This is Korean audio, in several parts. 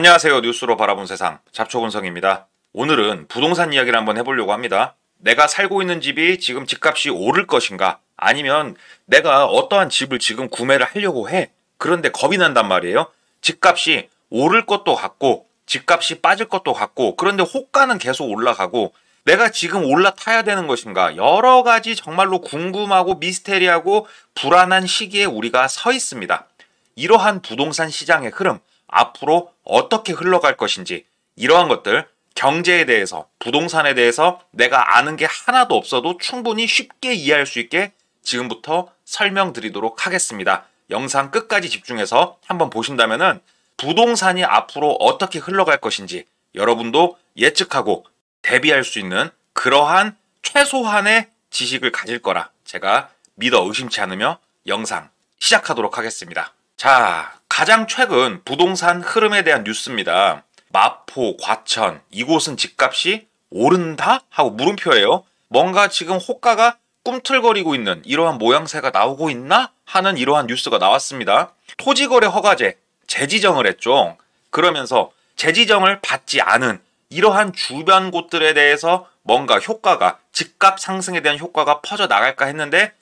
안녕하세요. 뉴스로 바라본 세상 잡초근성입니다. 오늘은 부동산 이야기를 한번 해보려고 합니다. 내가 살고 있는 집이 지금 집값이 오를 것인가, 아니면 내가 어떠한 집을 지금 구매를 하려고 해. 그런데 겁이 난단 말이에요. 집값이 오를 것도 같고 집값이 빠질 것도 같고, 그런데 호가는 계속 올라가고 내가 지금 올라타야 되는 것인가, 여러 가지 정말로 궁금하고 미스테리하고 불안한 시기에 우리가 서 있습니다. 이러한 부동산 시장의 흐름, 앞으로 어떻게 흘러갈 것인지, 이러한 것들, 경제에 대해서, 부동산에 대해서 내가 아는 게 하나도 없어도 충분히 쉽게 이해할 수 있게 지금부터 설명드리도록 하겠습니다. 영상 끝까지 집중해서 한번 보신다면은 부동산이 앞으로 어떻게 흘러갈 것인지 여러분도 예측하고 대비할 수 있는 그러한 최소한의 지식을 가질 거라 제가 믿어 의심치 않으며 영상 시작하도록 하겠습니다. 자, 가장 최근 부동산 흐름에 대한 뉴스입니다. 마포, 과천, 이곳은 집값이 오른다? 하고 물음표예요. 뭔가 지금 호가가 꿈틀거리고 있는 이러한 모양새가 나오고 있나? 하는 이러한 뉴스가 나왔습니다. 토지거래 허가제 재지정을 했죠. 그러면서 재지정을 받지 않은 이러한 주변 곳들에 대해서 뭔가 효과가, 집값 상승에 대한 효과가 퍼져나갈까 했는데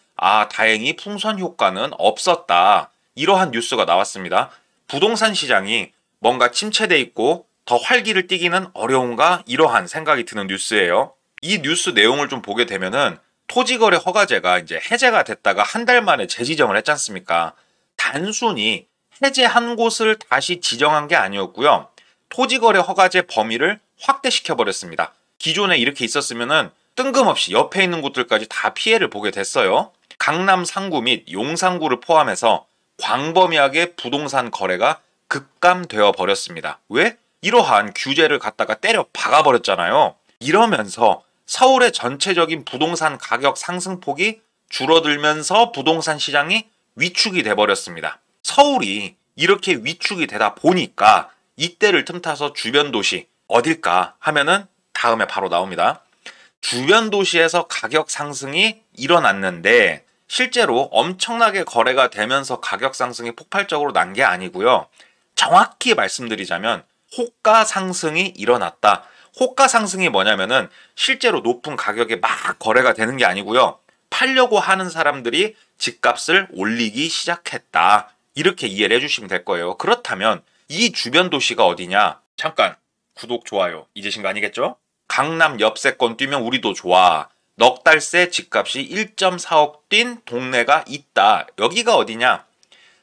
다행히 풍선 효과는 없었다. 이러한 뉴스가 나왔습니다. 부동산 시장이 뭔가 침체돼 있고 더 활기를 띠기는 어려운가, 이러한 생각이 드는 뉴스예요. 이 뉴스 내용을 좀 보게 되면은 토지거래 허가제가 이제 해제가 됐다가 한 달 만에 재지정을 했지 않습니까? 단순히 해제한 곳을 다시 지정한 게 아니었고요. 토지거래 허가제 범위를 확대시켜 버렸습니다. 기존에 이렇게 있었으면은 뜬금없이 옆에 있는 곳들까지 다 피해를 보게 됐어요. 강남 상구 및 용산구를 포함해서 광범위하게 부동산 거래가 급감되어 버렸습니다. 왜? 이러한 규제를 갖다가 때려 박아버렸잖아요. 이러면서 서울의 전체적인 부동산 가격 상승폭이 줄어들면서 부동산 시장이 위축이 돼버렸습니다. 서울이 이렇게 위축이 되다 보니까 이때를 틈타서 주변 도시 어딜까 하면은 다음에 바로 나옵니다. 주변 도시에서 가격 상승이 일어났는데 실제로 엄청나게 거래가 되면서 가격 상승이 폭발적으로 난 게 아니고요. 정확히 말씀드리자면 호가 상승이 일어났다. 호가 상승이 뭐냐면은 실제로 높은 가격에 막 거래가 되는 게 아니고요. 팔려고 하는 사람들이 집값을 올리기 시작했다. 이렇게 이해를 해주시면 될 거예요. 그렇다면 이 주변 도시가 어디냐? 잠깐 구독, 좋아요 잊으신 거 아니겠죠? 강남 옆세권 뛰면 우리도 좋아. 넉 달 새 집값이 1.4억 뛴 동네가 있다. 여기가 어디냐?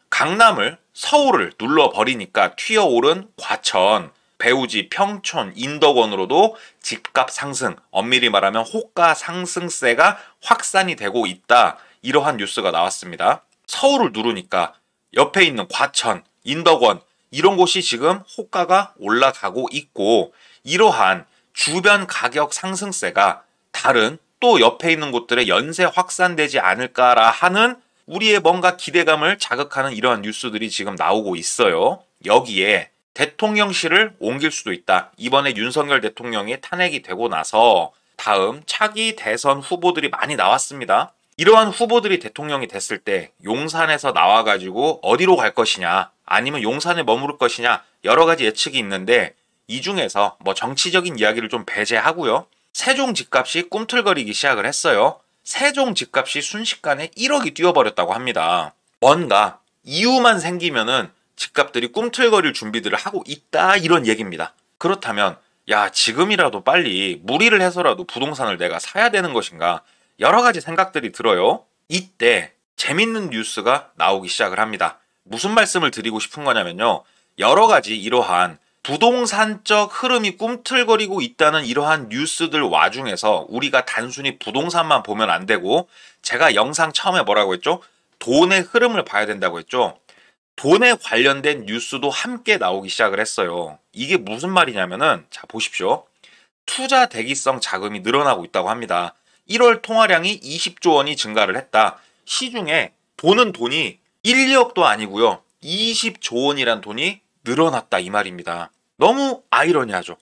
강남을, 서울을 눌러버리니까 튀어오른 과천, 배우지, 평촌, 인덕원으로도 집값 상승, 엄밀히 말하면 호가 상승세가 확산이 되고 있다. 이러한 뉴스가 나왔습니다. 서울을 누르니까 옆에 있는 과천, 인덕원 이런 곳이 지금 호가가 올라가고 있고, 이러한 주변 가격 상승세가 다른 또 옆에 있는 곳들의 연쇄 확산되지 않을까라 하는 우리의 뭔가 기대감을 자극하는 이러한 뉴스들이 지금 나오고 있어요. 여기에 대통령실을 옮길 수도 있다. 이번에 윤석열 대통령이 탄핵이 되고 나서 다음 차기 대선 후보들이 많이 나왔습니다. 이러한 후보들이 대통령이 됐을 때 용산에서 나와가지고 어디로 갈 것이냐, 아니면 용산에 머무를 것이냐, 여러 가지 예측이 있는데 이 중에서 정치적인 이야기를 좀 배제하고요. 세종 집값이 꿈틀거리기 시작을 했어요. 세종 집값이 순식간에 1억이 뛰어버렸다고 합니다. 뭔가 이유만 생기면은 집값들이 꿈틀거릴 준비들을 하고 있다, 이런 얘기입니다. 그렇다면 지금이라도 빨리 무리를 해서라도 부동산을 내가 사야 되는 것인가, 여러 가지 생각들이 들어요. 이때 재밌는 뉴스가 나오기 시작을 합니다. 무슨 말씀을 드리고 싶은 거냐면요. 여러 가지 이러한 부동산적 흐름이 꿈틀거리고 있다는 이러한 뉴스들 와중에서 우리가 단순히 부동산만 보면 안 되고, 제가 영상 처음에 뭐라고 했죠? 돈의 흐름을 봐야 된다고 했죠. 돈에 관련된 뉴스도 함께 나오기 시작을 했어요. 이게 무슨 말이냐면은, 자 보십시오. 투자 대기성 자금이 늘어나고 있다고 합니다. 1월 통화량이 20조 원이 증가를 했다. 시중에 돈은 돈이 1, 2억도 아니고요. 20조 원이란 돈이 늘어났다, 이 말입니다. 너무 아이러니하죠.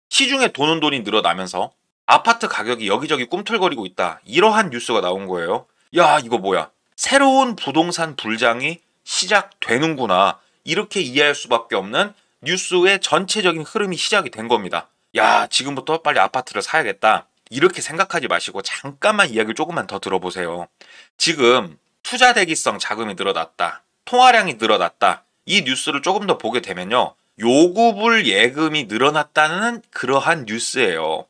시중에 돈은 돈이 늘어나면서 아파트 가격이 여기저기 꿈틀거리고 있다. 이러한 뉴스가 나온 거예요. 이거 뭐야? 새로운 부동산 불장이 시작되는구나. 이렇게 이해할 수밖에 없는 뉴스의 전체적인 흐름이 시작이 된 겁니다. 야, 지금부터 빨리 아파트를 사야겠다. 이렇게 생각하지 마시고 잠깐만 이야기를 조금만 더 들어보세요. 지금 투자 대기성 자금이 늘어났다. 통화량이 늘어났다. 이 뉴스를 조금 더 보게 되면요. 요구불 예금이 늘어났다는 그러한 뉴스예요.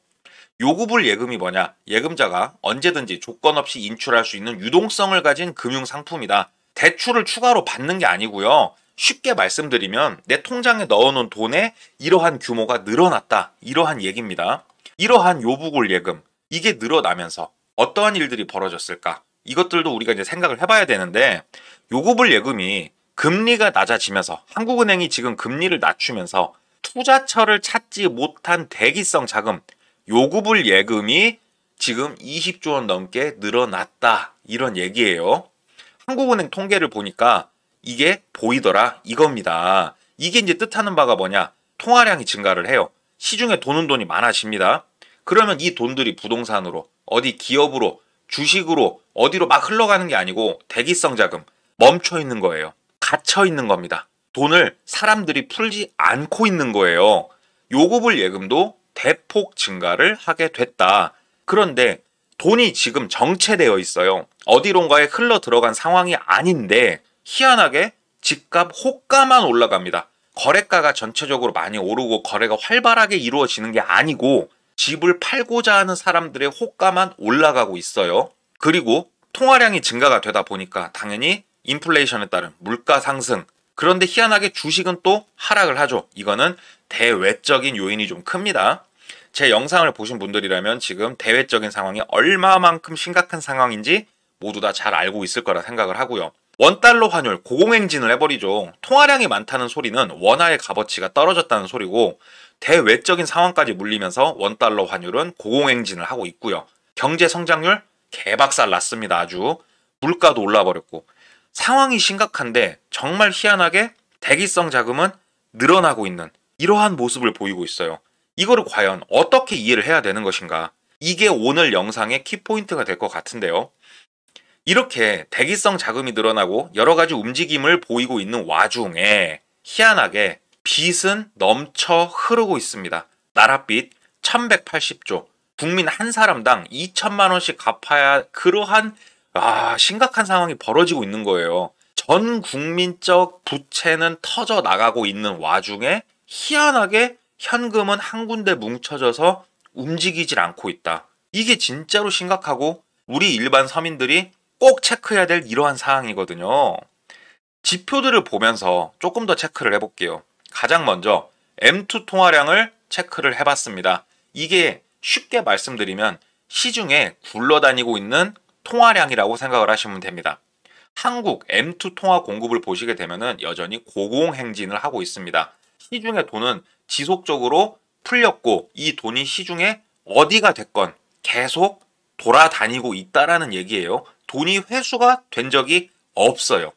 요구불 예금이 뭐냐? 예금자가 언제든지 조건 없이 인출할 수 있는 유동성을 가진 금융상품이다. 대출을 추가로 받는 게 아니고요. 쉽게 말씀드리면 내 통장에 넣어놓은 돈의 이러한 규모가 늘어났다. 이러한 얘기입니다. 이러한 요구불 예금, 이게 늘어나면서 어떠한 일들이 벌어졌을까? 이것들도 우리가 이제 생각을 해봐야 되는데, 요구불 예금이 금리가 낮아지면서 한국은행이 지금 금리를 낮추면서 투자처를 찾지 못한 대기성 자금, 요구불 예금이 지금 20조 원 넘게 늘어났다. 이런 얘기예요. 한국은행 통계를 보니까 이게 보이더라 이겁니다. 이게 이제 뜻하는 바가 뭐냐? 통화량이 증가를 해요. 시중에 도는 돈이 많아집니다. 그러면 이 돈들이 부동산으로, 어디 기업으로, 주식으로 어디로 막 흘러가는 게 아니고 대기성 자금, 멈춰 있는 거예요. 갇혀 있는 겁니다. 돈을 사람들이 풀지 않고 있는 거예요. 요구불 예금도 대폭 증가를 하게 됐다. 그런데 돈이 지금 정체되어 있어요. 어디론가에 흘러 들어간 상황이 아닌데 희한하게 집값 호가만 올라갑니다. 거래가가 전체적으로 많이 오르고 거래가 활발하게 이루어지는 게 아니고 집을 팔고자 하는 사람들의 호가만 올라가고 있어요. 그리고 통화량이 증가가 되다 보니까 당연히 인플레이션에 따른 물가 상승, 그런데 희한하게 주식은 또 하락을 하죠. 이거는 대외적인 요인이 좀 큽니다. 제 영상을 보신 분들이라면 지금 대외적인 상황이 얼마만큼 심각한 상황인지 모두 다 잘 알고 있을 거라 생각을 하고요. 원달러 환율 고공행진을 해버리죠. 통화량이 많다는 소리는 원화의 값어치가 떨어졌다는 소리고, 대외적인 상황까지 물리면서 원달러 환율은 고공행진을 하고 있고요. 경제 성장률 개박살 났습니다. 아주 물가도 올라버렸고 상황이 심각한데 정말 희한하게 대기성 자금은 늘어나고 있는 이러한 모습을 보이고 있어요. 이거를 과연 어떻게 이해를 해야 되는 것인가? 이게 오늘 영상의 키포인트가 될 것 같은데요. 이렇게 대기성 자금이 늘어나고 여러 가지 움직임을 보이고 있는 와중에 희한하게 빚은 넘쳐 흐르고 있습니다. 나라빚 1180조, 국민 한 사람당 2천만 원씩 갚아야 그러한 심각한 상황이 벌어지고 있는 거예요. 전 국민적 부채는 터져 나가고 있는 와중에 희한하게 현금은 한 군데 뭉쳐져서 움직이질 않고 있다. 이게 진짜로 심각하고 우리 일반 서민들이 꼭 체크해야 될 이러한 사항이거든요. 지표들을 보면서 조금 더 체크를 해볼게요. 가장 먼저 M2 통화량을 체크를 해봤습니다. 이게 쉽게 말씀드리면 시중에 굴러다니고 있는 통화량이라고 생각을 하시면 됩니다. 한국 M2 통화 공급을 보시게 되면은 여전히 고공행진을 하고 있습니다. 시중의 돈은 지속적으로 풀렸고 이 돈이 시중에 어디가 됐건 계속 돌아다니고 있다라는 얘기예요. 돈이 회수가 된 적이 없어요.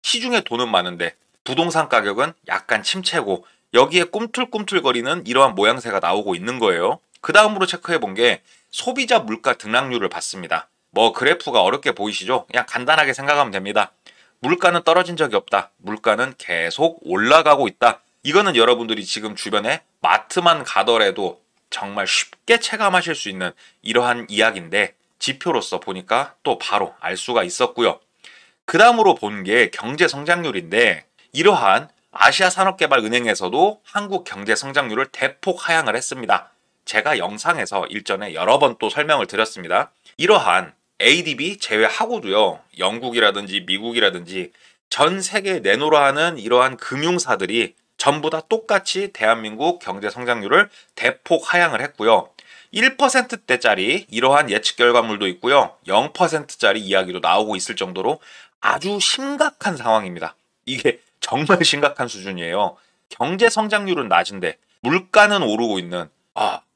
시중에 돈은 많은데 부동산 가격은 약간 침체고 여기에 꿈틀꿈틀거리는 이러한 모양새가 나오고 있는 거예요. 그 다음으로 체크해 본 게 소비자 물가 등락률을 봤습니다. 그래프가 어렵게 보이시죠? 그냥 간단하게 생각하면 됩니다. 물가는 떨어진 적이 없다. 물가는 계속 올라가고 있다. 이거는 여러분들이 지금 주변에 마트만 가더라도 정말 쉽게 체감하실 수 있는 이러한 이야기인데 지표로서 보니까 또 바로 알 수가 있었고요. 그 다음으로 본 게 경제 성장률인데 이러한 아시아산업개발은행에서도 한국 경제 성장률을 대폭 하향을 했습니다. 제가 영상에서 일전에 여러 번 또 설명을 드렸습니다. 이러한 ADB 제외하고도요, 영국이라든지 미국이라든지 전 세계에 내놓으라 하는 이러한 금융사들이 전부 다 똑같이 대한민국 경제 성장률을 대폭 하향을 했고요. 1%대짜리 이러한 예측 결과물도 있고요. 0%짜리 이야기도 나오고 있을 정도로 아주 심각한 상황입니다. 이게 정말 심각한 수준이에요. 경제 성장률은 낮은데 물가는 오르고 있는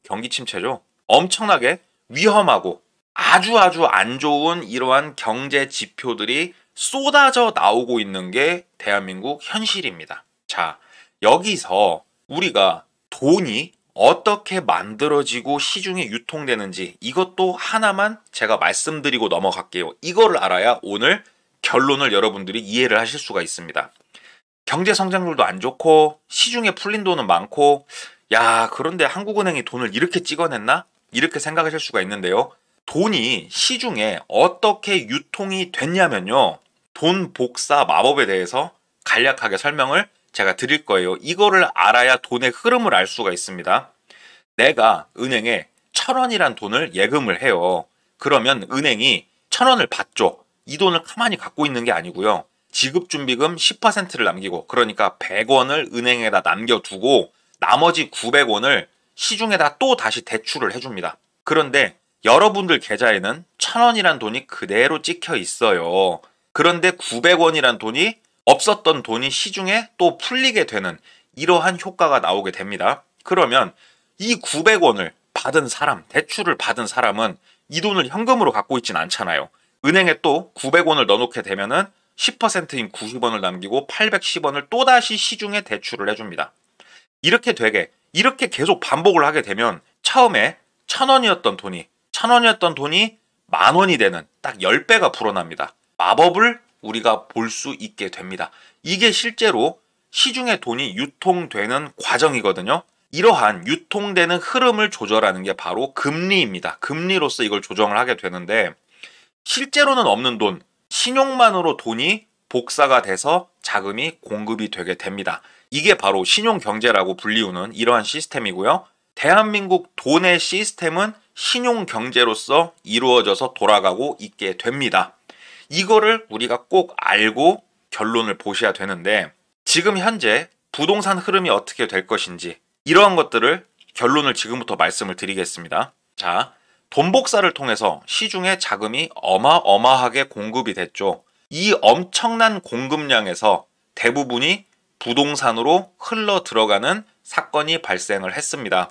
경기 침체죠. 엄청나게 위험하고 아주 안 좋은 이러한 경제 지표들이 쏟아져 나오고 있는 게 대한민국 현실입니다. 자, 여기서 우리가 돈이 어떻게 만들어지고 시중에 유통되는지 이것도 하나만 제가 말씀드리고 넘어갈게요. 이거를 알아야 오늘 결론을 여러분들이 이해를 하실 수가 있습니다. 경제 성장률도 안 좋고 시중에 풀린 돈은 많고, 야, 그런데 한국은행이 돈을 이렇게 찍어냈나? 이렇게 생각하실 수가 있는데요. 돈이 시중에 어떻게 유통이 됐냐면요. 돈 복사 마법에 대해서 간략하게 설명을 제가 드릴 거예요. 이거를 알아야 돈의 흐름을 알 수가 있습니다. 내가 은행에 1,000원이란 돈을 예금을 해요. 그러면 은행이 1,000원을 받죠. 이 돈을 가만히 갖고 있는 게 아니고요. 지급준비금 10%를 남기고, 그러니까 100원을 은행에다 남겨두고 나머지 900원을 시중에다 또 다시 대출을 해줍니다. 그런데 여러분들 계좌에는 1,000원이란 돈이 그대로 찍혀 있어요. 그런데 900원이란 돈이, 없었던 돈이 시중에 또 풀리게 되는 이러한 효과가 나오게 됩니다. 그러면 이 900원을 받은 사람, 대출을 받은 사람은 이 돈을 현금으로 갖고 있진 않잖아요. 은행에 또 900원을 넣어놓게 되면은 10%인 90원을 남기고 810원을 또다시 시중에 대출을 해줍니다. 이렇게 계속 반복을 하게 되면 처음에 1,000원이었던 돈이 10,000원이 되는 딱 10배가 불어납니다. 마법을 우리가 볼 수 있게 됩니다. 이게 실제로 시중에 돈이 유통되는 과정이거든요. 이러한 유통되는 흐름을 조절하는 게 바로 금리입니다. 금리로서 이걸 조정을 하게 되는데, 실제로는 없는 돈, 신용만으로 돈이 복사가 돼서 자금이 공급이 되게 됩니다. 이게 바로 신용경제라고 불리우는 이러한 시스템이고요. 대한민국 돈의 시스템은 신용경제로서 이루어져서 돌아가고 있게 됩니다. 이거를 우리가 꼭 알고 결론을 보셔야 되는데, 지금 현재 부동산 흐름이 어떻게 될 것인지 이러한 것들을 결론을 지금부터 말씀을 드리겠습니다. 자, 돈 복사를 통해서 시중에 자금이 어마어마하게 공급이 됐죠. 이 엄청난 공급량에서 대부분이 부동산으로 흘러 들어가는 사건이 발생을 했습니다.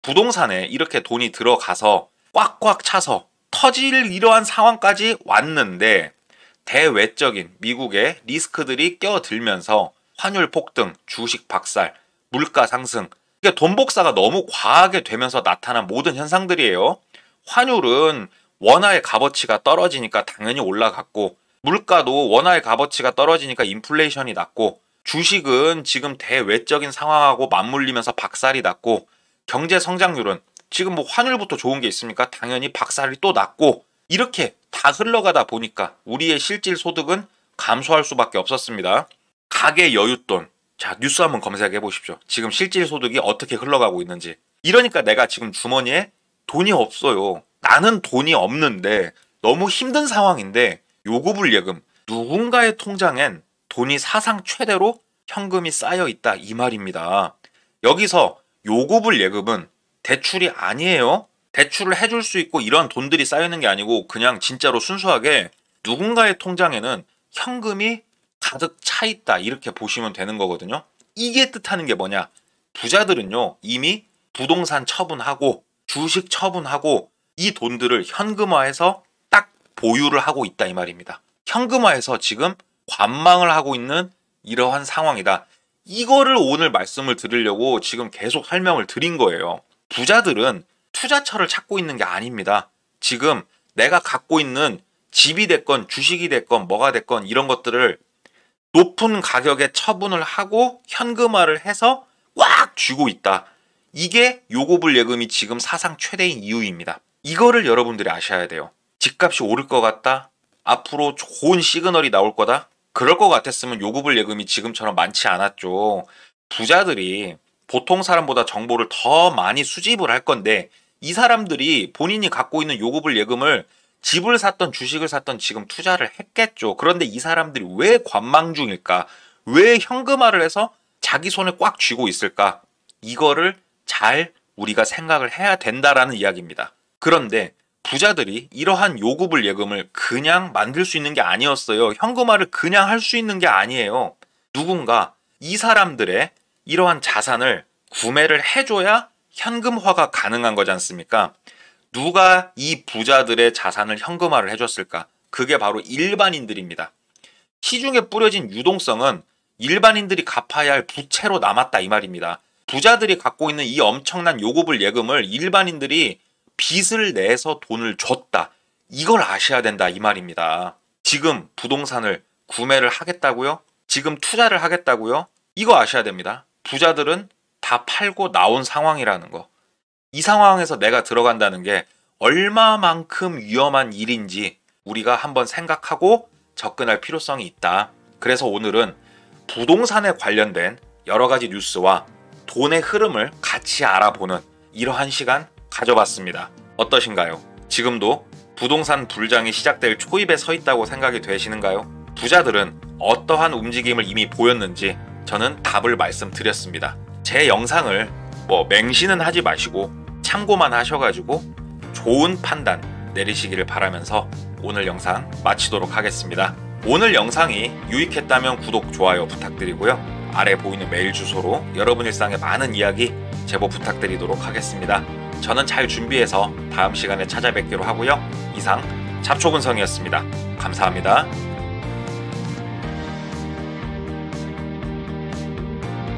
부동산에 이렇게 돈이 들어가서 꽉꽉 차서 터질 이러한 상황까지 왔는데, 대외적인 미국의 리스크들이 껴들면서 환율 폭등, 주식 박살, 물가 상승, 이게 돈 복사가 너무 과하게 되면서 나타난 모든 현상들이에요. 환율은 원화의 값어치가 떨어지니까 당연히 올라갔고, 물가도 원화의 값어치가 떨어지니까 인플레이션이 났고, 주식은 지금 대외적인 상황하고 맞물리면서 박살이 났고, 경제 성장률은 지금 뭐 환율부터 좋은 게 있습니까? 당연히 박살이 또 났고, 이렇게 다 흘러가다 보니까 우리의 실질 소득은 감소할 수밖에 없었습니다. 가계 여윳돈, 자, 뉴스 한번 검색해 보십시오. 지금 실질 소득이 어떻게 흘러가고 있는지. 이러니까 내가 지금 주머니에 돈이 없어요. 나는 돈이 없는데 너무 힘든 상황인데 요구불예금, 누군가의 통장엔 돈이 사상 최대로 현금이 쌓여 있다, 이 말입니다. 여기서 요구불예금은 대출이 아니에요. 대출을 해줄 수 있고 이런 돈들이 쌓여 있는 게 아니고, 그냥 진짜로 순수하게 누군가의 통장에는 현금이 가득 차 있다, 이렇게 보시면 되는 거거든요. 이게 뜻하는 게 뭐냐? 부자들은요, 이미 부동산 처분하고 주식 처분하고 이 돈들을 현금화해서 딱 보유를 하고 있다, 이 말입니다. 현금화해서 지금 관망을 하고 있는 이러한 상황이다. 이거를 오늘 말씀을 드리려고 지금 계속 설명을 드린 거예요. 부자들은 투자처를 찾고 있는 게 아닙니다. 지금 내가 갖고 있는 집이 됐건 주식이 됐건 뭐가 됐건 이런 것들을 높은 가격에 처분을 하고 현금화를 해서 꽉 쥐고 있다. 이게 요구불예금이 지금 사상 최대인 이유입니다. 이거를 여러분들이 아셔야 돼요. 집값이 오를 것 같다? 앞으로 좋은 시그널이 나올 거다? 그럴 것 같았으면 요구불예금이 지금처럼 많지 않았죠. 부자들이 보통 사람보다 정보를 더 많이 수집을 할 건데, 이 사람들이 본인이 갖고 있는 요구불예금을 집을 샀던 주식을 샀던 지금 투자를 했겠죠. 그런데 이 사람들이 왜 관망 중일까? 왜 현금화를 해서 자기 손에 꽉 쥐고 있을까? 이거를 잘 우리가 생각을 해야 된다라는 이야기입니다. 그런데 부자들이 이러한 요구불예금을 그냥 만들 수 있는 게 아니었어요. 현금화를 그냥 할 수 있는 게 아니에요. 누군가 이 사람들의 이러한 자산을 구매를 해줘야 현금화가 가능한 거지 않습니까? 누가 이 부자들의 자산을 현금화를 해줬을까? 그게 바로 일반인들입니다. 시중에 뿌려진 유동성은 일반인들이 갚아야 할 부채로 남았다, 이 말입니다. 부자들이 갖고 있는 이 엄청난 요구불예금을 일반인들이 빚을 내서 돈을 줬다. 이걸 아셔야 된다, 이 말입니다. 지금 부동산을 구매를 하겠다고요? 지금 투자를 하겠다고요? 이거 아셔야 됩니다. 부자들은 다 팔고 나온 상황이라는 거. 이 상황에서 내가 들어간다는 게 얼마만큼 위험한 일인지 우리가 한번 생각하고 접근할 필요성이 있다. 그래서 오늘은 부동산에 관련된 여러 가지 뉴스와 돈의 흐름을 같이 알아보는 이러한 시간 가져봤습니다. 어떠신가요? 지금도 부동산 불장이 시작될 초입에 서 있다고 생각이 되시는가요? 부자들은 어떠한 움직임을 이미 보였는지 저는 답을 말씀드렸습니다. 제 영상을 맹신은 하지 마시고 참고만 하셔가지고 좋은 판단 내리시기를 바라면서 오늘 영상 마치도록 하겠습니다. 오늘 영상이 유익했다면 구독, 좋아요 부탁드리고요. 아래 보이는 메일 주소로 여러분 일상의 많은 이야기 제보 부탁드리도록 하겠습니다. 저는 잘 준비해서 다음 시간에 찾아뵙기로 하고요. 이상 잡초근성이었습니다. 감사합니다.